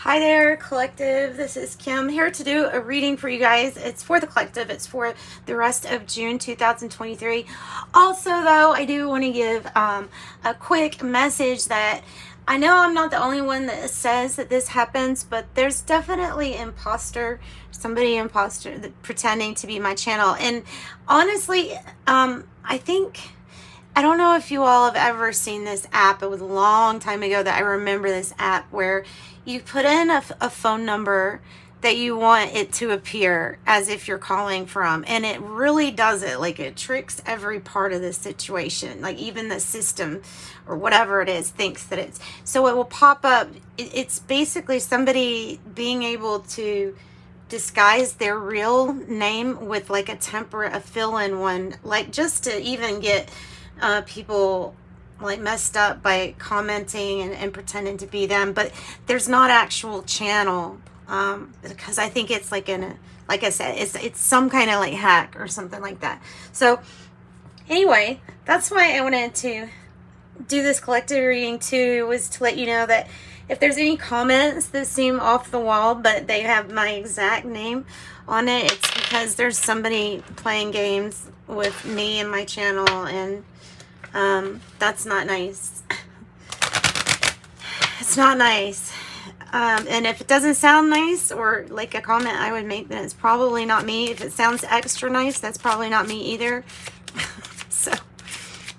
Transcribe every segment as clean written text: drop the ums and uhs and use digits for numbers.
Hi there, collective. This is Kim here to do a reading for you guys. It's for the collective. It's for the rest of June 2023. Also, though, I do want to give a quick message that I know I'm not the only one that says that this happens, but there's definitely somebody pretending to be my channel. And honestly, I don't know if you all have ever seen this app. It was a long time ago that I remember this app where you put in a phone number that you want it to appear as if you're calling from, and it really does it. Like, it tricks every part of the situation. Like, even the system or whatever it is thinks that it's, so it will pop up. It's basically somebody being able to disguise their real name with like a fill-in one, like just to even get people like messed up by commenting and pretending to be them. But there's not actual channel, because I think it's like like I said, it's some kind of like hack or something like that. So anyway, that's why I wanted to do this collective reading too, was to let you know that if there's any comments that seem off the wall but they have my exact name on it, it's because there's somebody playing games with me and my channel, and that's not nice. It's not nice. And if it doesn't sound nice, or like a comment I would make, then it's probably not me. If it sounds extra nice, that's probably not me either. So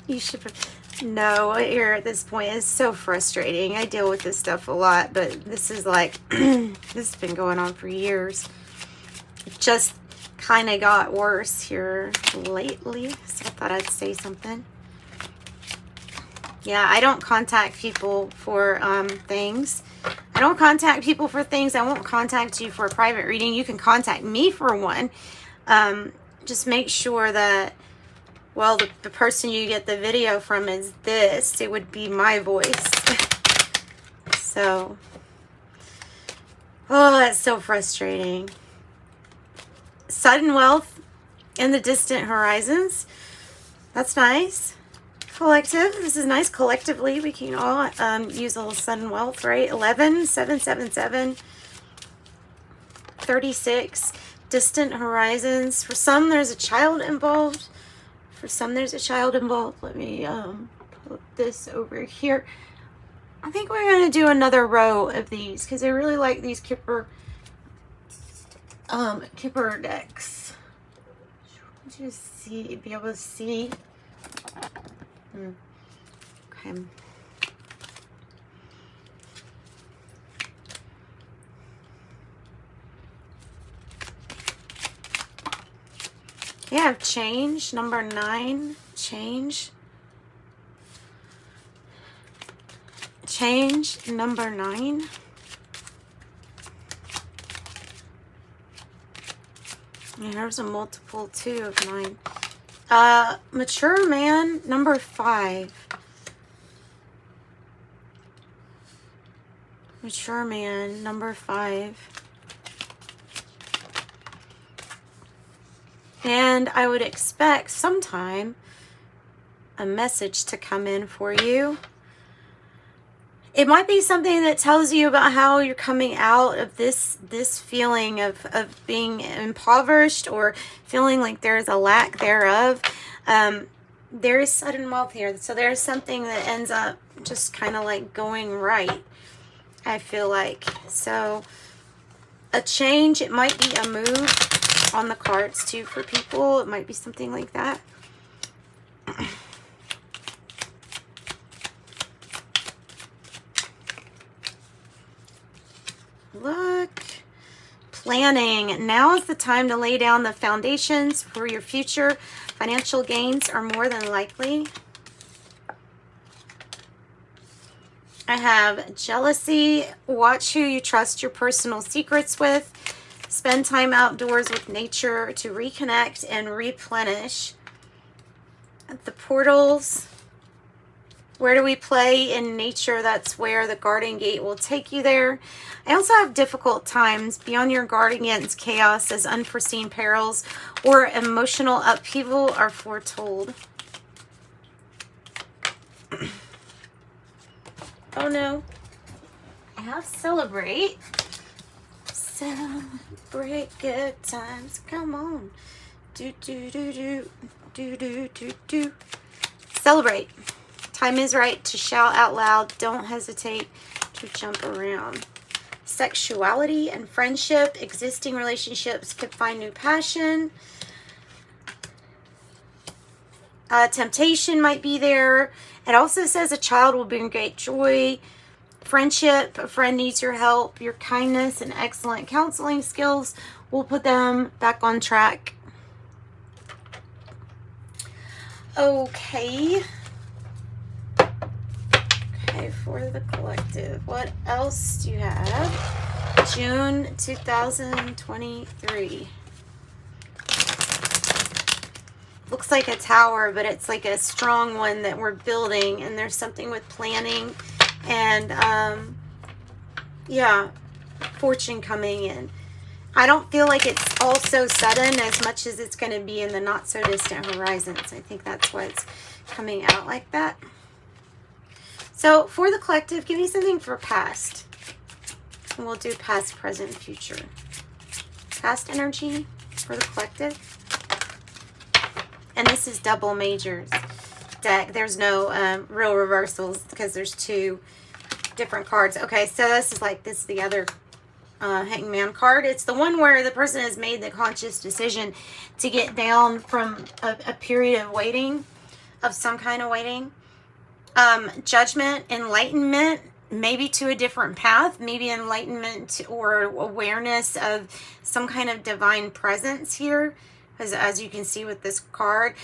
you should know here at this point. It's so frustrating. I deal with this stuff a lot, but this is like this has been going on for years. It just kind of got worse here lately, so I thought I'd say something. Yeah, I don't contact people for things. I don't contact people for things. I won't contact you for a private reading. You can contact me for one. Just make sure that, well, the person you get the video from is this. It would be my voice. So, oh, that's so frustrating. Sudden wealth in the distant horizons. That's nice. Collective, this is nice. Collectively, we can all use a little sudden wealth, right? 11, 777, 36, distant horizons. For some, there's a child involved. For some, there's a child involved. Let me put this over here. I think we're going to do another row of these because I really like these Kipper decks. Just be able to see. Okay. Yeah, change, number 9, change. Change, number 9. And here's a multiple too of 9. Mature man, number 5. Mature man, number 5. And I would expect sometime a message to come in for you. It might be something that tells you about how you're coming out of this feeling of being impoverished, or feeling like there's a lack thereof. There is sudden wealth here. So there's something that ends up just kind of like going right, I feel like. So a change, it might be a move on the cards too for people. It might be something like that. Look, planning. Now is the time to lay down the foundations for your future. Financial gains are more than likely. I have jealousy. Watch who you trust your personal secrets with. Spend time outdoors with nature to reconnect and replenish. The portals. Where do we play? In nature, that's where the garden gate will take you there. I also have difficult times. Be on your guard against chaos, as unforeseen perils or emotional upheaval are foretold. Oh no. I have celebrate. Celebrate good times. Come on. Do, do, do, do. Do, do, do, do. Celebrate. Time is right to shout out loud. Don't hesitate to jump around. Sexuality and friendship. Existing relationships could find new passion. Temptation might be there. It also says a child will bring great joy. Friendship, a friend needs your help. Your kindness and excellent counseling skills will put them back on track. Okay. Okay, for the collective. What else do you have? June 2023. Looks like a tower, but it's like a strong one that we're building, and there's something with planning and yeah, fortune coming in. I don't feel like it's all so sudden as much as it's going to be in the not so distant horizons. I think that's why it's coming out like that. So for the collective, give me something for past, and we'll do past, present, future. Past energy for the collective. And this is double majors deck. There's no real reversals because there's two different cards. Okay, so this is the other Hangman card. It's the one where the person has made the conscious decision to get down from a period of waiting, of some kind of waiting. Judgment, enlightenment, maybe to a different path, maybe enlightenment or awareness of some kind of divine presence here. As you can see with this card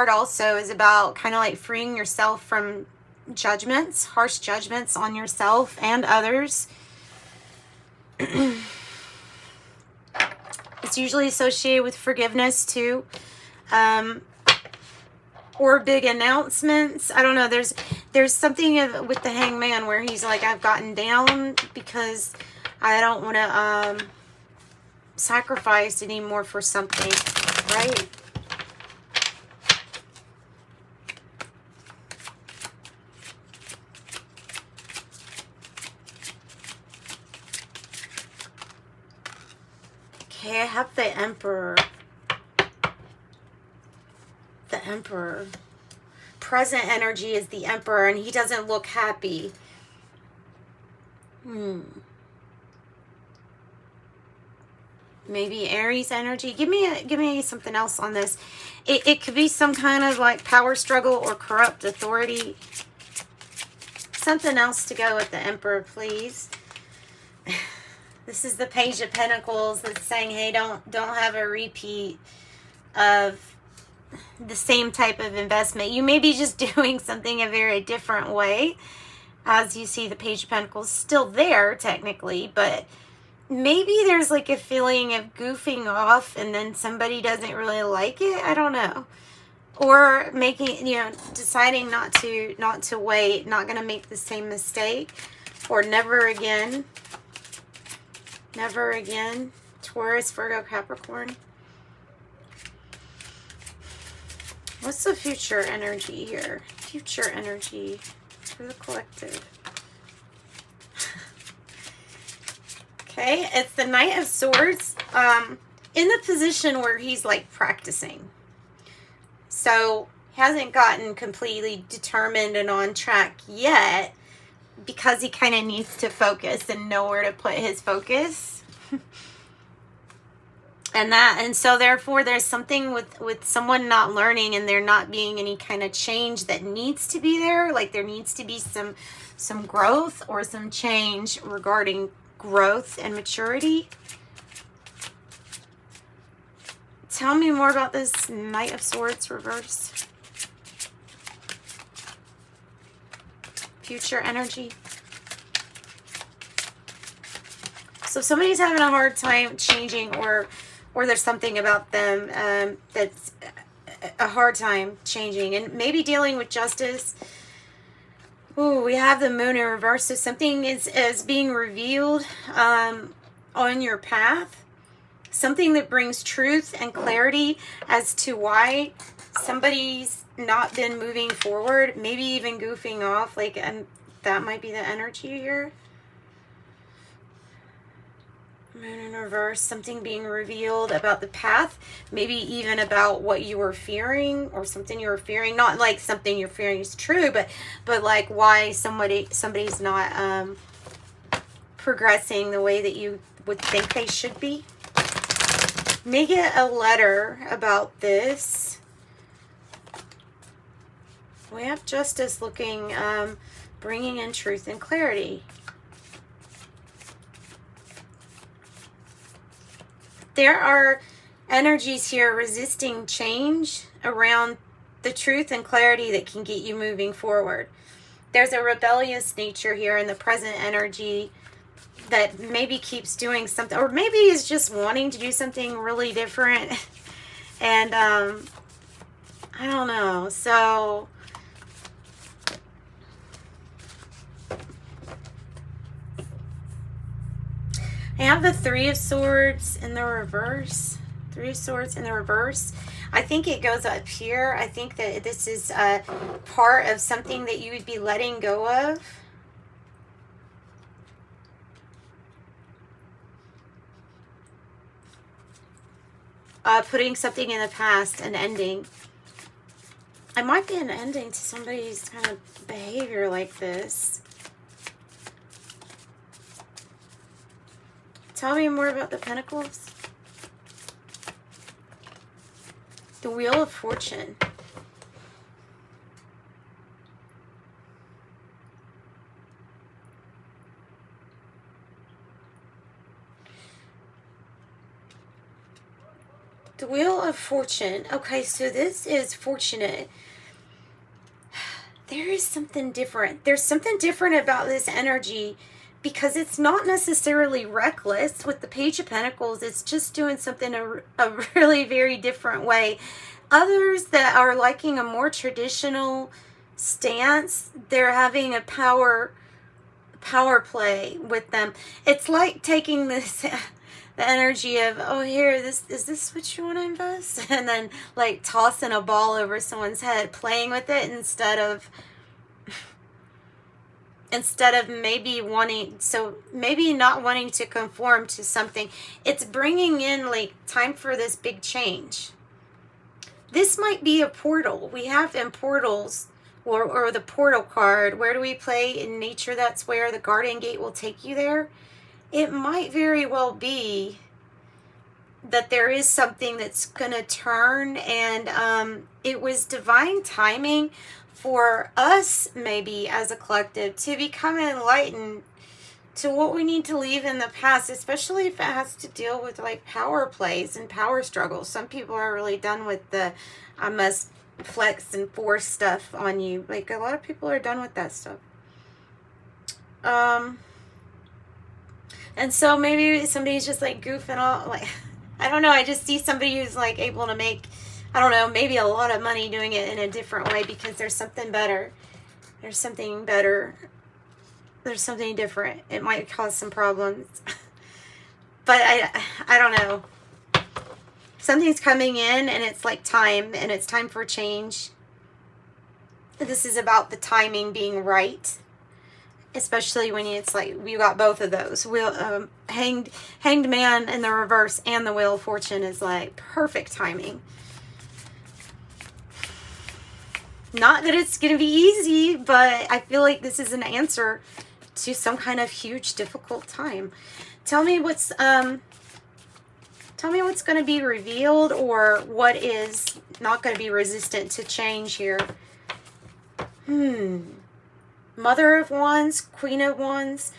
also is about kind of like freeing yourself from judgments, harsh judgments on yourself and others. It's usually associated with forgiveness too, or big announcements. I don't know. There's something with the Hangman where he's like, I've gotten down because I don't want to sacrifice anymore for something. Right? Okay, I have the Emperor. The Emperor. Present energy is the Emperor, and he doesn't look happy. Maybe Aries energy. Give me something else on this. It could be some kind of like power struggle or corrupt authority. Something else to go with the Emperor, please. This is the Page of Pentacles that's saying, hey, don't have a repeat of the same type of investment. You may be just doing something a very different way. As you see, the Page of Pentacles still there technically, but maybe there's like a feeling of goofing off and then somebody doesn't really like it. I don't know. Or making, deciding not to wait, not going to make the same mistake, or never again. Never again. Taurus, Virgo, Capricorn. What's the future energy here? Future energy for the collective. Okay, it's the Knight of Swords in the position where he's like practicing. So he hasn't gotten completely determined and on track yet because he kind of needs to focus and know where to put his focus. And so therefore there's something with someone not learning and there not being any kind of change that needs to be there. Like there needs to be some growth or some change regarding growth and maturity. Tell me more about this Knight of Swords reverse. Future energy. So somebody's having a hard time changing, or there's something about them that's a hard time changing, and maybe dealing with justice. Ooh, we have the Moon in reverse. So something is being revealed on your path. Something that brings truth and clarity as to why somebody's not been moving forward. Maybe even goofing off. And that might be the energy here. Moon in reverse, something being revealed about the path, maybe even about what you were fearing or something you were fearing. Not like something you're fearing is true, but like why somebody's not progressing the way that you would think they should be. May get a letter about this. We have justice looking, bringing in truth and clarity. There are energies here resisting change around the truth and clarity that can get you moving forward. There's a rebellious nature here in the present energy that maybe keeps doing something, or maybe is just wanting to do something really different. And I don't know. So I have the Three of Swords in the reverse. Three of Swords in the reverse. I think it goes up here. I think that this is a part of something that you would be letting go of. Putting something in the past, an ending. It might be an ending to somebody's kind of behavior like this. Tell me more about the Pentacles. The Wheel of Fortune. The Wheel of Fortune. Okay, so this is fortunate. There is something different. There's something different about this energy because it's not necessarily reckless. With the Page of Pentacles, it's just doing something a really very different way. Others that are liking a more traditional stance, they're having a power play with them. It's like taking this the energy of, oh, here, is this what you want to invest? And then like tossing a ball over someone's head, playing with it instead of maybe not wanting to conform to something. It's bringing in like time for this big change. This might be a portal. We have in portals, or the portal card. Where do we play in nature? That's where the Guardian Gate will take you there. It might very well be that there is something that's going to turn, and it was divine timing for us, maybe as a collective, to become enlightened to what we need to leave in the past, especially if it has to deal with like power plays and power struggles. Some people are really done with the I must flex and force stuff on you. Like a lot of people are done with that stuff. And so maybe somebody's just like goofing off, like, I don't know, I just see somebody who's like able to make, I don't know, maybe a lot of money doing it in a different way because there's something better. There's something better. There's something different. It might cause some problems. But I don't know. Something's coming in and it's like time, and it's time for change. This is about the timing being right. Especially when it's like you got both of those. Hanged Man in the reverse and the Wheel of Fortune is like perfect timing. Not that it's going to be easy, but I feel like this is an answer to some kind of huge difficult time. Tell me what's going to be revealed, or what is not going to be resistant to change here. Mother of Wands, Queen of Wands,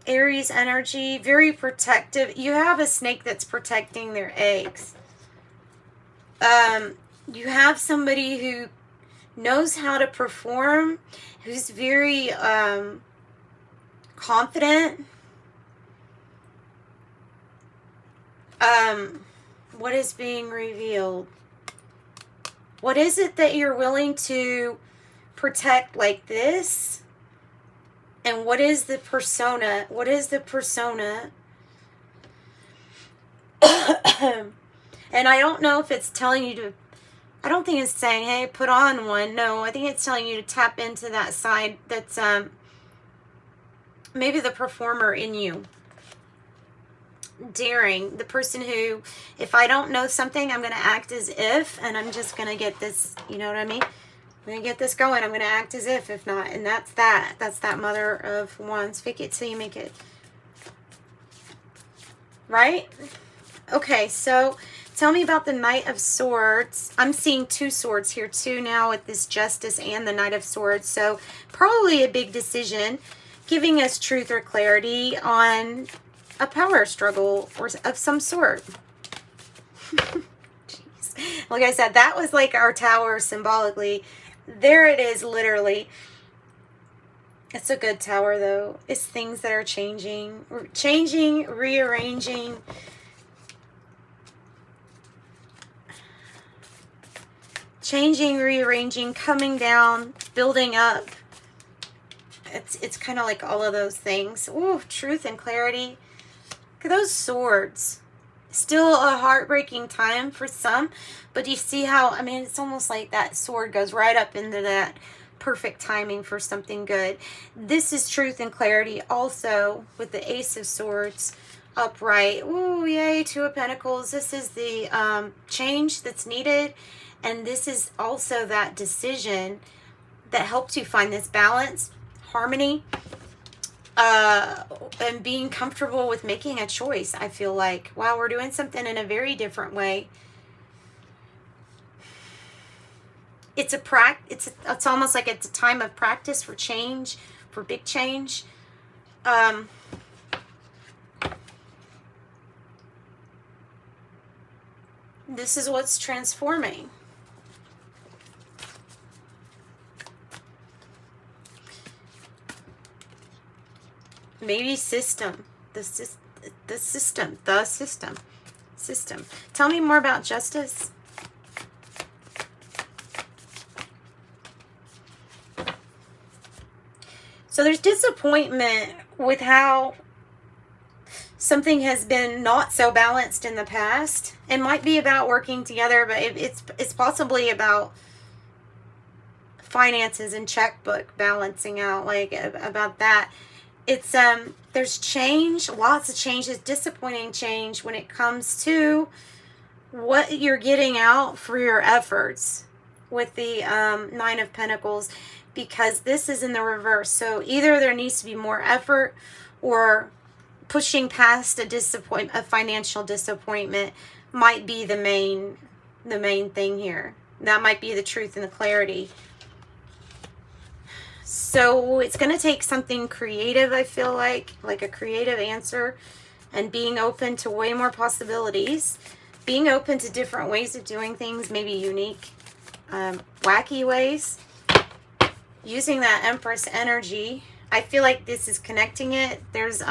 Aries energy, very protective. You have a snake that's protecting their eggs. You have somebody who knows how to perform, who's very confident. What is being revealed? What is it that you're willing to protect like this? And what is the persona? What is the persona? And I don't know if it's telling you to, I don't think it's saying, hey, put on one. No, I think it's telling you to tap into that side that's maybe the performer in you. daring, the person who, if I don't know something, I'm going to act as if, and I'm just going to get this, you know what I mean? I'm going to get this going. I'm going to act as if not. And that's that Mother of Wands. Fake it till you make it. Right? Okay, so tell me about the Knight of Swords. I'm seeing 2 swords here too now with this Justice and the Knight of Swords. So probably a big decision, giving us truth or clarity on a power struggle or of some sort. Jeez. Like I said, that was like our tower symbolically. There it is, literally. It's a good tower, though. It's things that are changing, rearranging. Changing, rearranging, coming down, building up. It's kind of like all of those things. Ooh, truth and clarity. Look at those swords. Still a heartbreaking time for some, but you see how, I mean, it's almost like that sword goes right up into that perfect timing for something good. This is truth and clarity also with the Ace of Swords upright. Ooh, yay, 2 of Pentacles. This is the change that's needed, and this is also that decision that helps you find this balance, harmony, and being comfortable with making a choice. I feel like, wow, we're doing something in a very different way. It's almost like it's a time of practice for change, for big change. This is what's transforming. Maybe system. The system. Tell me more about Justice. So there's disappointment with how something has been not so balanced in the past. It might be about working together, but it's possibly about finances and checkbook balancing out, like about that. It's there's change, lots of changes, disappointing change when it comes to what you're getting out for your efforts with the 9 of Pentacles, because this is in the reverse. So either there needs to be more effort, or pushing past a financial disappointment might be the main thing here. That might be the truth and the clarity. So it's going to take something creative, I feel like a creative answer, and being open to way more possibilities, being open to different ways of doing things, maybe unique, wacky ways, using that Empress energy. I feel like this is connecting it. There's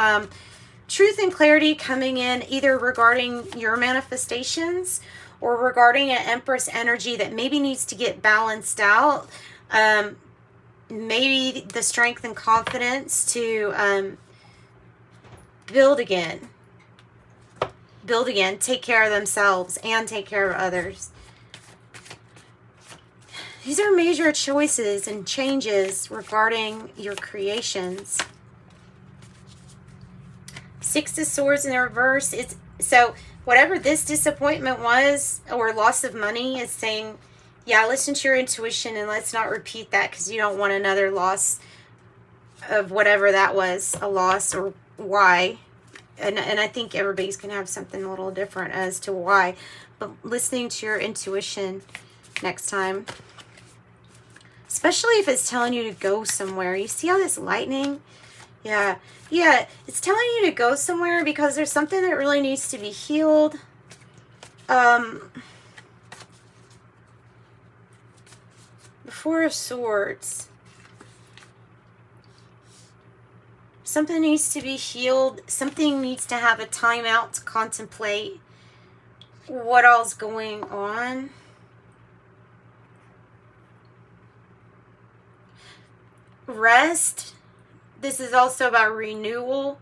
truth and clarity coming in either regarding your manifestations or regarding an Empress energy that maybe needs to get balanced out. Maybe the strength and confidence to build again, take care of themselves and take care of others. These are major choices and changes regarding your creations. 6 of Swords in the reverse. So whatever this disappointment was, or loss of money, is saying, yeah, listen to your intuition and let's not repeat that, because you don't want another loss of whatever that was, a loss or why. And I think everybody's going to have something a little different as to why. But listening to your intuition next time. Especially if it's telling you to go somewhere. You see how this lightning? Yeah, it's telling you to go somewhere because there's something that really needs to be healed. The 4 of Swords. Something needs to be healed. Something needs to have a time out to contemplate what all's going on. Rest. This is also about renewal.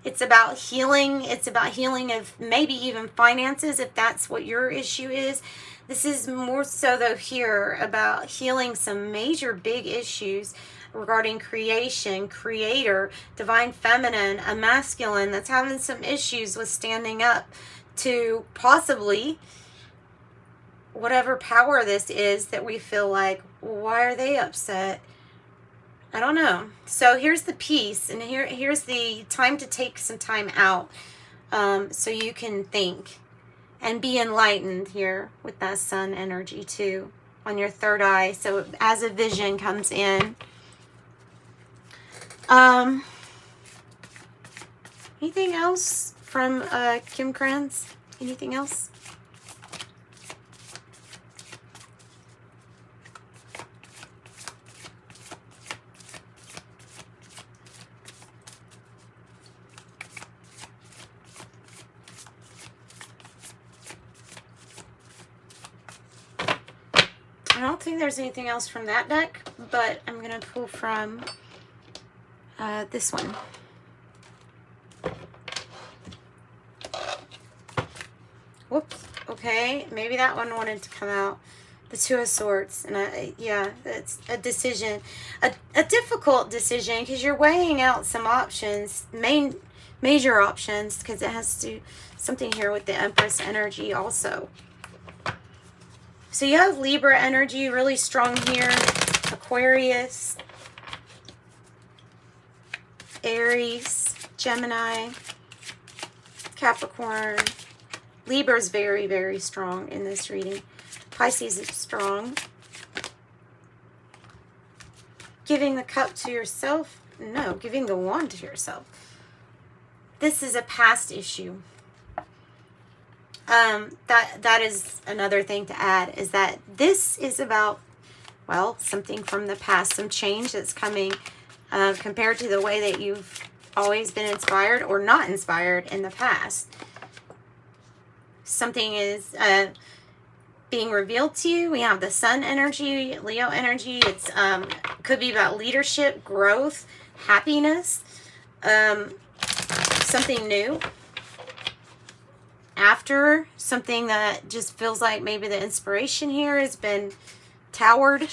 It's about healing. It's about healing of maybe even finances, if that's what your issue is. This is more so, though, here about healing some major big issues. regarding creation, creator, divine feminine, a masculine that's having some issues with standing up to possibly whatever power this is that we feel like, why are they upset? I don't know. So here's the peace, and here's the time to take some time out, so you can think and be enlightened here with that sun energy too on your third eye. So as a vision comes in, anything else from Kim Kranz? Anything else? I don't think there's anything else from that deck, but I'm going to pull from this one. Whoops. Okay, maybe that one wanted to come out. The Two of Swords. And yeah, it's a decision. A difficult decision because you're weighing out some options, major options, because it has to do something here with the Empress energy also. So you have Libra energy really strong here, Aquarius, Aries, Gemini, Capricorn. Libra's very, very strong in this reading. Pisces is strong. Giving the cup to yourself? No, giving the wand to yourself. This is a past issue. That is another thing to add, is that this is about, well, something from the past, some change that's coming compared to the way that you've always been inspired or not inspired in the past. Something is being revealed to you. We have the Sun energy, Leo energy. It's could be about leadership, growth, happiness, something new. After something that just feels like maybe the inspiration here has been towered,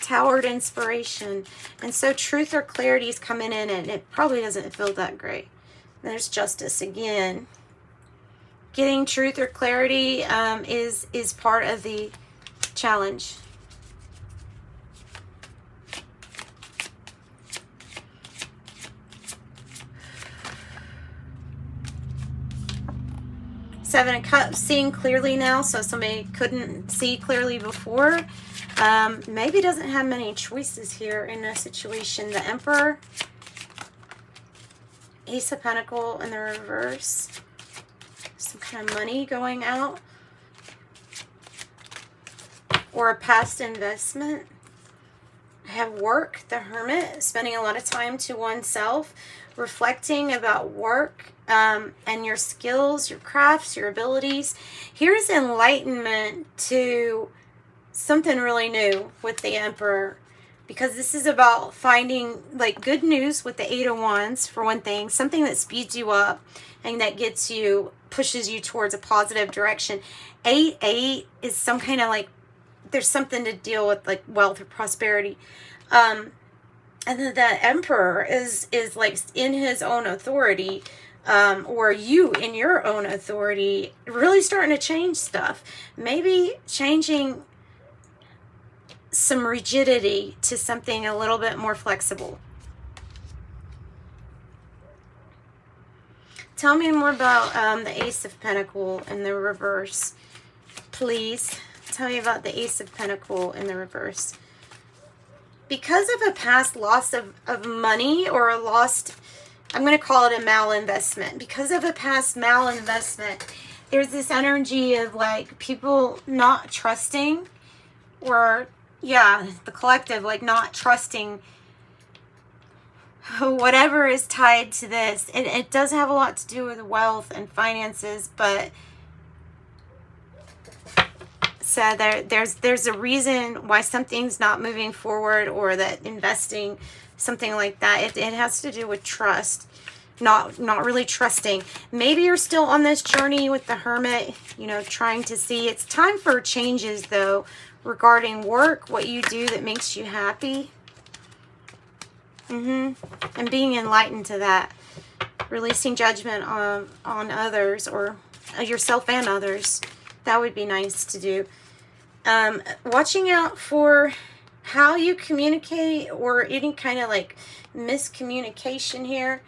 towered inspiration. And so truth or clarity is coming in, and it probably doesn't feel that great. There's Justice again. Getting truth or clarity is part of the challenge. Seven of Cups, seeing clearly now. So somebody couldn't see clearly before. Maybe doesn't have many choices here in a situation. The Emperor. Ace of Pentacles in the reverse. Some kind of money going out. Or a past investment. I have work, the Hermit, spending a lot of time to oneself, reflecting about work and your skills, your crafts, your abilities. Here's enlightenment to something really new with the Emperor, because this is about finding like good news with the Eight of Wands, for one thing, something that speeds you up and that gets you, pushes you towards a positive direction. 8-8 is some kind of like, there's something to deal with like wealth or prosperity. And then the Emperor is like in his own authority, or you in your own authority, really starting to change stuff. Maybe changing some rigidity to something a little bit more flexible. Tell me more about the Ace of Pentacles in the reverse. Please tell me about the Ace of Pentacles in the reverse. Because of a past loss of money, or a lost, I'm going to call it a malinvestment. Because of a past malinvestment, there's this energy of like people not trusting, or yeah, the collective, like not trusting whatever is tied to this. It does have a lot to do with wealth and finances, but so there's a reason why something's not moving forward, or that investing, something like that. It has to do with trust, not really trusting. Maybe you're still on this journey with the Hermit, you know, trying to see. It's time for changes though, regarding work, what you do that makes you happy. And being enlightened to that. Releasing judgment on others, or yourself and others. That would be nice to do. Watching out for how you communicate, or any kind of like miscommunication here.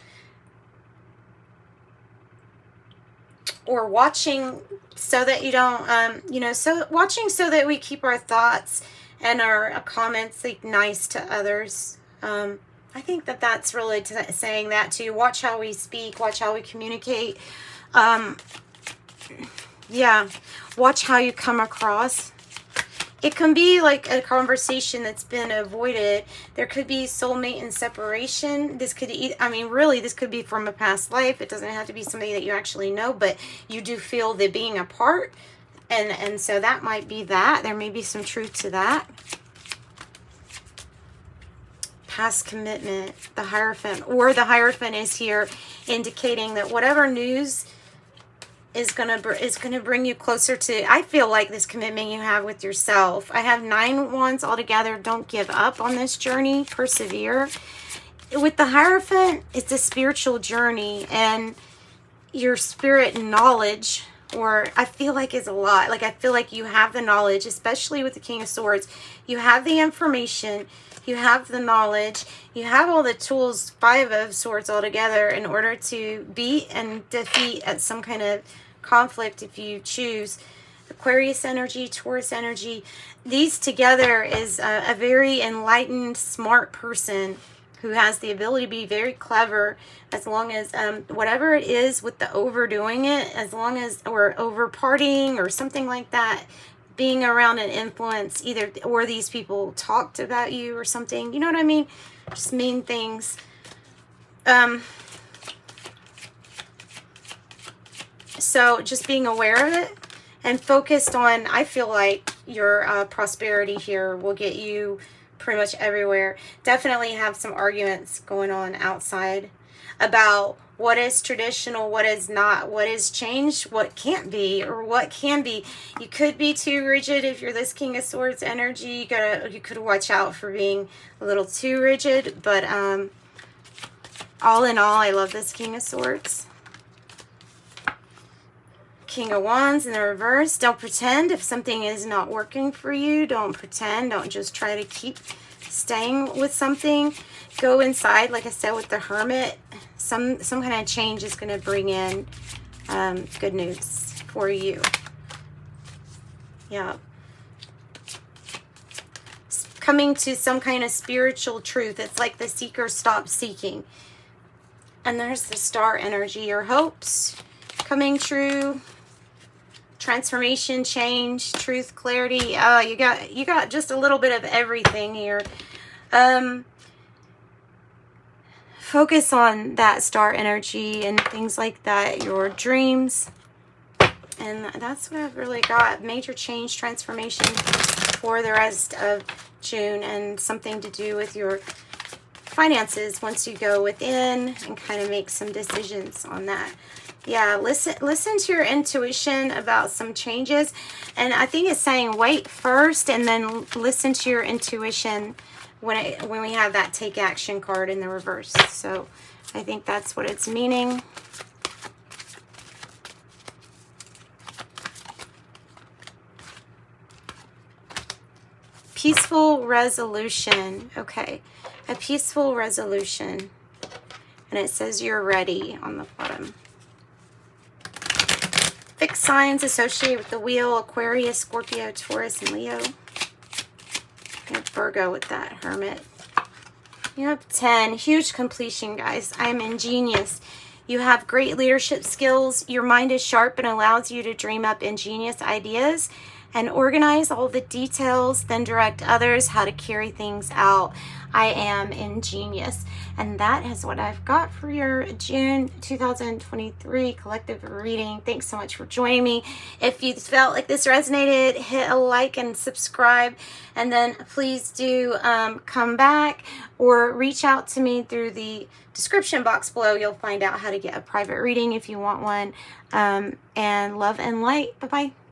Or watching so that you don't, watching so that we keep our thoughts and our comments like nice to others. I think that that's really saying that too. Watch how we speak, watch how we communicate. Yeah, watch how you come across. It can be like a conversation that's been avoided. There could be soulmate and separation. This could, really, this could be from a past life. It doesn't have to be somebody that you actually know, but you do feel the being apart. And so that might be that. There may be some truth to that. Past commitment, the Hierophant, or the Hierophant is here indicating that whatever news is gonna bring you closer to, I feel like, this commitment you have with yourself. I have 9 wands altogether. Don't give up on this journey. Persevere. With the Hierophant, it's a spiritual journey, and your spirit knowledge, or I feel like is a lot. Like, I feel like you have the knowledge, especially with the King of Swords. You have the information, you have the knowledge, you have all the tools, 5 of Swords altogether, in order to beat and defeat at some kind of conflict if you choose. Aquarius energy, Taurus energy, these together is a very enlightened, smart person who has the ability to be very clever, as long as whatever it is with the overdoing it, as long as, or over partying or something like that, being around an influence, either, or these people talked about you or something, you know what I mean? Just mean things. So just being aware of it and focused on, I feel like your prosperity here will get you pretty much everywhere. Definitely have some arguments going on outside about what is traditional, what is not, what is changed, what can't be, or what can be. You could be too rigid if you're this King of Swords energy. You could watch out for being a little too rigid, but all in all, I love this King of Swords. King of Wands in the reverse. Don't pretend if something is not working for you. Don't pretend. Don't just try to keep staying with something. Go inside, like I said, with the Hermit. Some kind of change is going to bring in good news for you. Yeah. Coming to some kind of spiritual truth. It's like the seeker stops seeking. And there's the Star energy. Your hopes coming true. Transformation, change, truth, clarity. You got just a little bit of everything here. Focus on that Star energy and things like that, your dreams. And that's what I've really got. Major change, transformation for the rest of June, and something to do with your finances once you go within and kind of make some decisions on that. Yeah, listen to your intuition about some changes. And I think it's saying wait first and then listen to your intuition when we have that take action card in the reverse. So I think that's what it's meaning. Peaceful resolution. Okay, a peaceful resolution. And it says you're ready on the bottom. Fixed signs associated with the wheel: Aquarius, Scorpio, Taurus, and Leo. And Virgo with that Hermit. You have 10. Huge completion, guys. I am ingenious. You have great leadership skills. Your mind is sharp and allows you to dream up ingenious ideas and organize all the details, then direct others how to carry things out. I am ingenious. And that is what I've got for your June 2023 collective reading. Thanks so much for joining me. If you felt like this resonated, hit a like and subscribe. And then please do come back or reach out to me through the description box below. You'll find out how to get a private reading if you want one. And love and light. Bye-bye.